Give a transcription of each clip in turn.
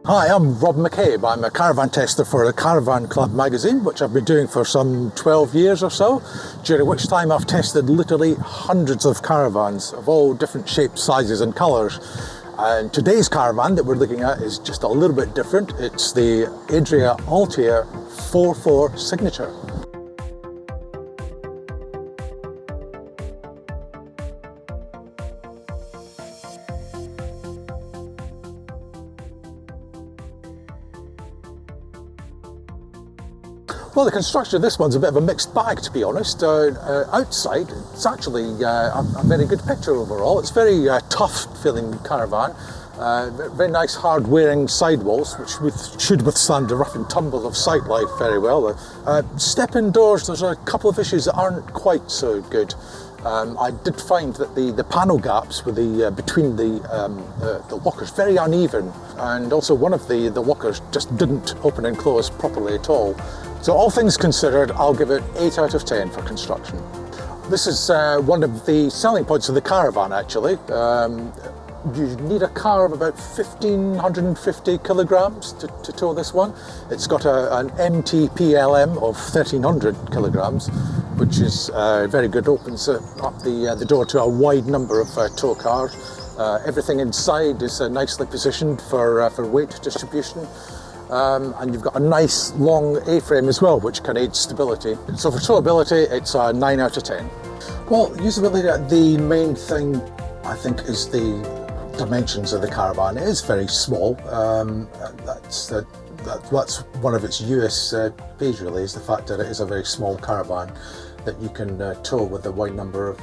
Hi, I'm Rob McCabe. I'm a caravan tester for the Caravan Club magazine, which I've been doing for some 12 years or so, during which time I've tested literally hundreds of caravans of all different shapes, sizes and colours. And today's caravan that we're looking at is just a little bit different. It's the Adria Altea 4Four Signature. Well, the construction of this one's a bit of a mixed bag, to be honest. Outside, it's actually a very good picture overall. It's very tough-feeling caravan. Very nice, hard-wearing sidewalls, which should withstand the rough and tumble of site life very well. Step indoors, there's a couple of issues that aren't quite so good. I did find that the panel gaps with between the lockers very uneven, and also one of the lockers just didn't open and close properly at all. So all things considered, I'll give it 8 out of 10 for construction. This is one of the selling points of the Caravan, actually. You need a car of about 1,550 kilograms to tow this one. It's got an MTPLM of 1,300 kilograms, which is very good. Opens up the door to a wide number of tow cars. Everything inside is nicely positioned for weight distribution. And you've got a nice long A-frame as well, which can aid stability. So for towability, it's a 9 out of 10. Well, usability, the main thing I think is the dimensions of the Caravan. It is very small. That's one of its USPs really, is the fact that it is a very small caravan that you can tow with a wide number of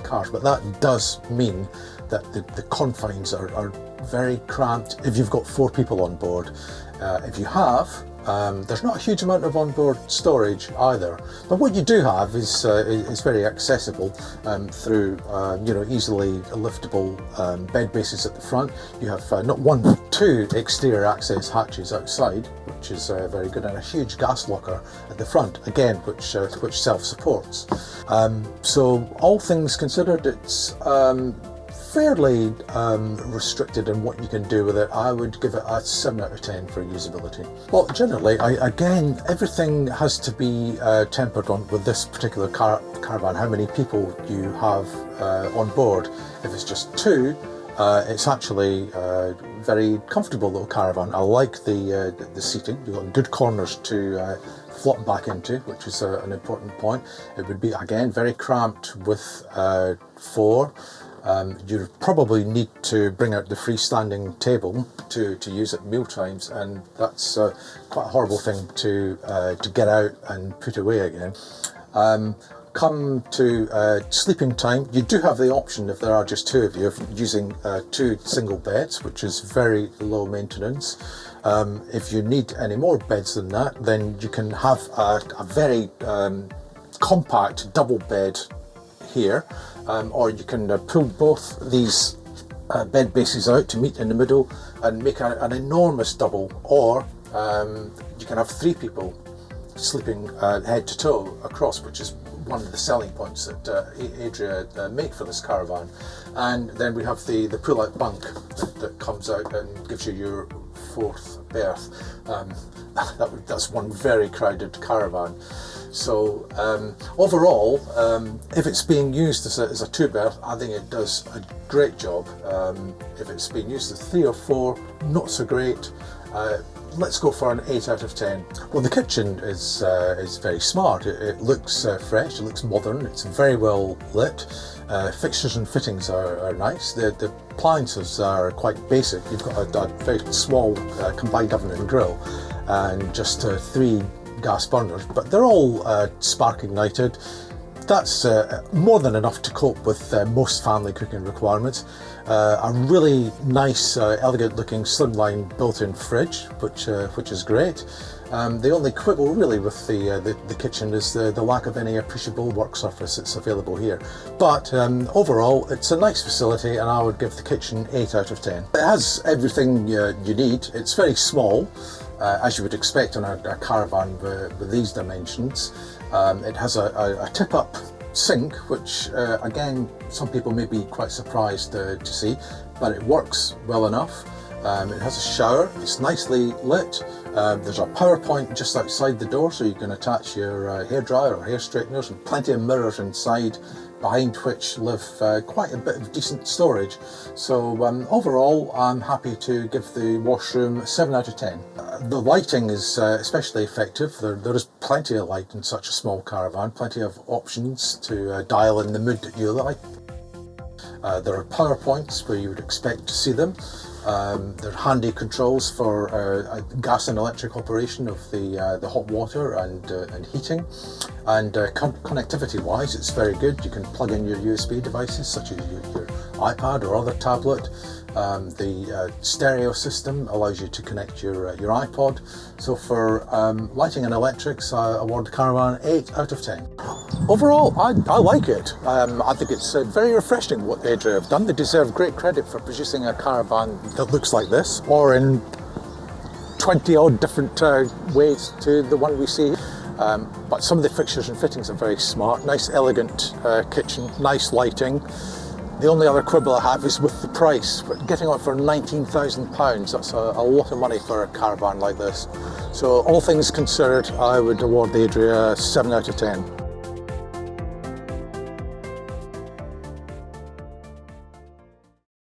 cars. But that does mean that the confines are very cramped if you've got 4 people on board. If you have, there's not a huge amount of onboard storage either. But what you do have is very accessible through easily liftable bed bases at the front. You have not one but 2 exterior access hatches outside, which is very good, and a huge gas locker at the front, again, which self-supports. So all things considered, it's fairly restricted in what you can do with it. I would give it a 7 out of 10 for usability. Well, generally, again, everything has to be tempered on with this particular caravan, how many people you have on board. If it's just 2, it's actually a very comfortable little caravan. I like the seating. You've got good corners to flop back into, which is an important point. It would be, again, very cramped with 4. You probably need to bring out the freestanding table to use at meal times, and that's quite a horrible thing to get out and put away again. Come to sleeping time, you do have the option, if there are just 2 of you, of using 2 single beds, which is very low maintenance. If you need any more beds than that, then you can have a very compact double bed here, or you can pull both these bed bases out to meet in the middle and make an enormous double, or you can have 3 people sleeping head to toe across, which is one of the selling points that Adria make for this caravan. And then we have the pull-out bunk that comes out and gives you your 4th berth. That's one very crowded caravan. So overall, if it's being used as a 2-berth, I think it does a great job. If it's being used as 3 or 4, not so great. Let's go for an 8 out of 10. Well, the kitchen is very smart. It looks fresh, it looks modern, it's very well lit. Fixtures and fittings are nice. The appliances are quite basic. You've got a very small combined oven and grill, and just 3 gas burners, but they're all spark ignited. That's more than enough to cope with most family cooking requirements. A really nice, elegant looking slimline built-in fridge, which is great. The only quibble really with the kitchen is the lack of any appreciable work surface that's available here. But overall, it's a nice facility, and I would give the kitchen 8 out of 10. It has everything you need. It's very small, as you would expect on a caravan with these dimensions. It has a tip-up sink, which again, some people may be quite surprised to see, but it works well enough. It has a shower, it's nicely lit. There's a power point just outside the door, so you can attach your hairdryer or hair straighteners, and plenty of mirrors inside, behind which live quite a bit of decent storage. So overall, I'm happy to give the washroom a 7 out of 10. The lighting is especially effective. There is plenty of light in such a small caravan, plenty of options to dial in the mood that you like. There are power points where you would expect to see them. There are handy controls for gas and electric operation of the hot water and heating. And connectivity wise, it's very good. You can plug in your USB devices such as your iPad or other tablet. The stereo system allows you to connect your iPod. So for lighting and electrics, I award the Caravan 8 out of 10. Overall, I like it. I think it's very refreshing what Adria have done. They deserve great credit for producing a caravan that looks like this, or in 20 odd different ways to the one we see. But some of the fixtures and fittings are very smart. Nice elegant kitchen, nice lighting. The only other quibble I have is with the price, but getting it for £19,000, that's a lot of money for a caravan like this. So all things considered, I would award the Adria 7 out of 10.